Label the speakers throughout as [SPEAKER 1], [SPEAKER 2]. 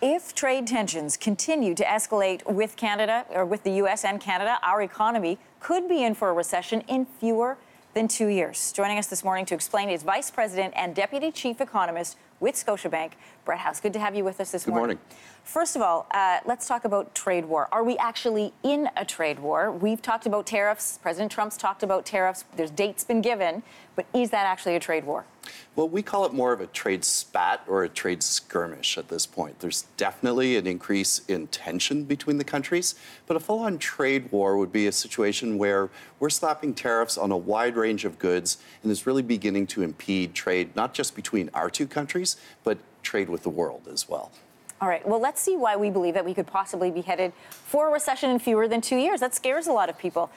[SPEAKER 1] If trade tensions continue to escalate with Canada, or with the U.S. and Canada, our economy could be in for a recession in fewer than 2 years. Joining us this morning to explain is Vice President and Deputy Chief Economist with Scotiabank, Brett House. Good to have you with us this morning.
[SPEAKER 2] Good morning.
[SPEAKER 1] First of all, let's talk about trade war. Are we actually in a trade war? We've talked about tariffs. President Trump's talked about tariffs. There's dates been given. But is that actually a trade war?
[SPEAKER 2] Well, we call it more of a trade spat or a trade skirmish at this point. There's definitely an increase in tension between the countries, but a full-on trade war would be a situation where we're slapping tariffs on a wide range of goods and is really beginning to impede trade, not just between our two countries, but trade with the world as well.
[SPEAKER 1] All right, well, let's see why we believe that we could possibly be headed for a recession in fewer than 2 years. That scares a lot of people.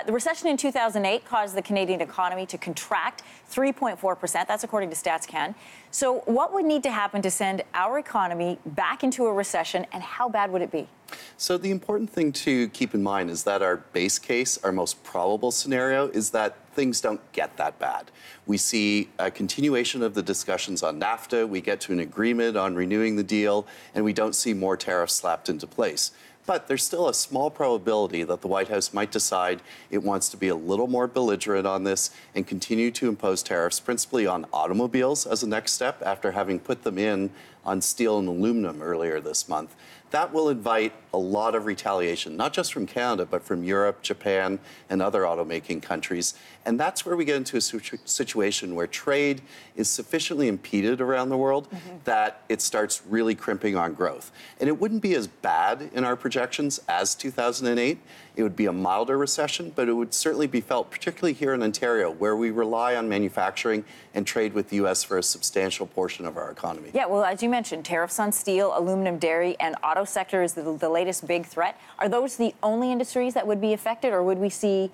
[SPEAKER 1] The recession in 2008 caused the Canadian economy to contract 3.4%. That's according to StatsCan. So what would need to happen to send our economy back into a recession, and how bad would it be?
[SPEAKER 2] So the important thing to keep in mind is that our base case, our most probable scenario, is that things don't get that bad. We see a continuation of the discussions on NAFTA, we get to an agreement on renewing the deal, and we don't see more tariffs slapped into place. But there's still a small probability that the White House might decide it wants to be a little more belligerent on this and continue to impose tariffs, principally on automobiles as a next step after having put them in on steel and aluminum earlier this month. That will invite a lot of retaliation, not just from Canada, but from Europe, Japan, and other automaking countries. And that's where we get into a situation where trade is sufficiently impeded around the world that it starts really crimping on growth. And it wouldn't be as bad in our projections as 2008. It would be a milder recession, but it would certainly be felt, particularly here in Ontario, where we rely on manufacturing and trade with the U.S. for a substantial portion of our economy.
[SPEAKER 1] Yeah, well, as you mentioned, tariffs on steel, aluminum, dairy, and auto sector is the latest big threat. Are those the only industries that would be affected, or would we see,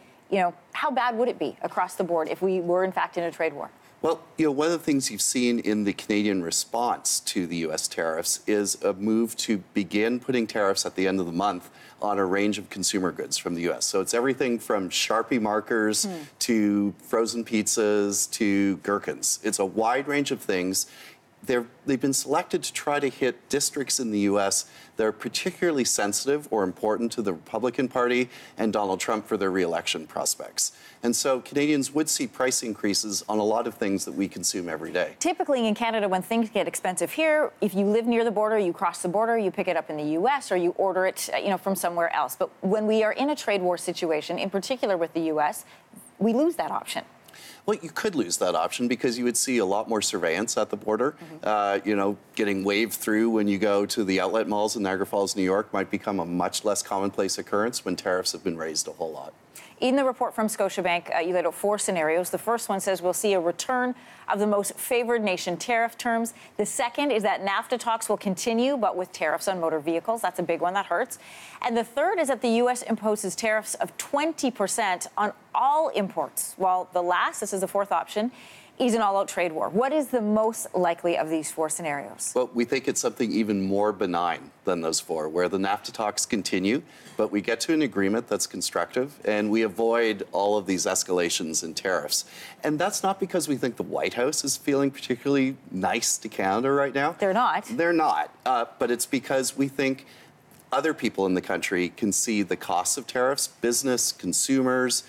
[SPEAKER 1] how bad would it be across the board if we were, in fact, in a trade war?
[SPEAKER 2] Well, one of the things you've seen in the Canadian response to the U.S. tariffs is a move to begin putting tariffs at the end of the month on a range of consumer goods from the U.S. So it's everything from Sharpie markers to frozen pizzas to gherkins. It's a wide range of things. They've been selected to try to hit districts in the U.S. that are particularly sensitive or important to the Republican Party and Donald Trump for their re-election prospects. And so Canadians would see price increases on a lot of things that we consume every day.
[SPEAKER 1] Typically in Canada, when things get expensive here, if you live near the border, you cross the border, you pick it up in the U.S. or you order it, from somewhere else. But when we are in a trade war situation, in particular with the U.S., we lose that option.
[SPEAKER 2] Well, you could lose that option because you would see a lot more surveillance at the border. Getting waved through when you go to the outlet malls in Niagara Falls, New York might become a much less commonplace occurrence when tariffs have been raised a whole lot.
[SPEAKER 1] In the report from Scotiabank, you laid out 4 scenarios. The first one says we'll see a return of the most favored nation tariff terms. The second is that NAFTA talks will continue, but with tariffs on motor vehicles. That's a big one. That hurts. And the third is that the U.S. imposes tariffs of 20% on all imports, while the last, this is the fourth option, is an all-out trade war. What is the most likely of these 4 scenarios?
[SPEAKER 2] Well, we think it's something even more benign than those 4, where the NAFTA talks continue, but we get to an agreement that's constructive, and we avoid all of these escalations in tariffs. And that's not because we think the White House is feeling particularly nice to Canada right now.
[SPEAKER 1] They're not.
[SPEAKER 2] They're not, but it's because we think other people in the country can see the costs of tariffs, business, consumers,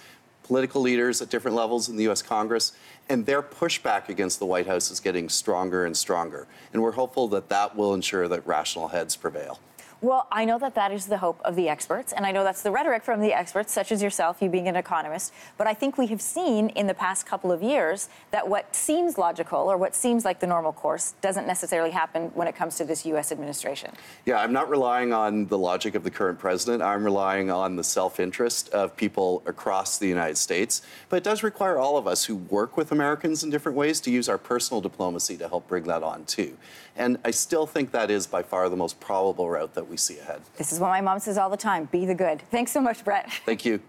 [SPEAKER 2] political leaders at different levels in the U.S. Congress, and their pushback against the White House is getting stronger and stronger. And we're hopeful that that will ensure that rational heads prevail.
[SPEAKER 1] Well, I know that is the hope of the experts, and I know that's the rhetoric from the experts, such as yourself, you being an economist. But I think we have seen in the past couple of years that what seems logical or what seems like the normal course doesn't necessarily happen when it comes to this U.S. administration.
[SPEAKER 2] Yeah, I'm not relying on the logic of the current president. I'm relying on the self-interest of people across the United States. But it does require all of us who work with Americans in different ways to use our personal diplomacy to help bring that on, too. And I still think that is by far the most probable route that we see ahead.
[SPEAKER 1] This is what my mom says all the time, be the good. Thanks so much, Brett.
[SPEAKER 2] Thank you.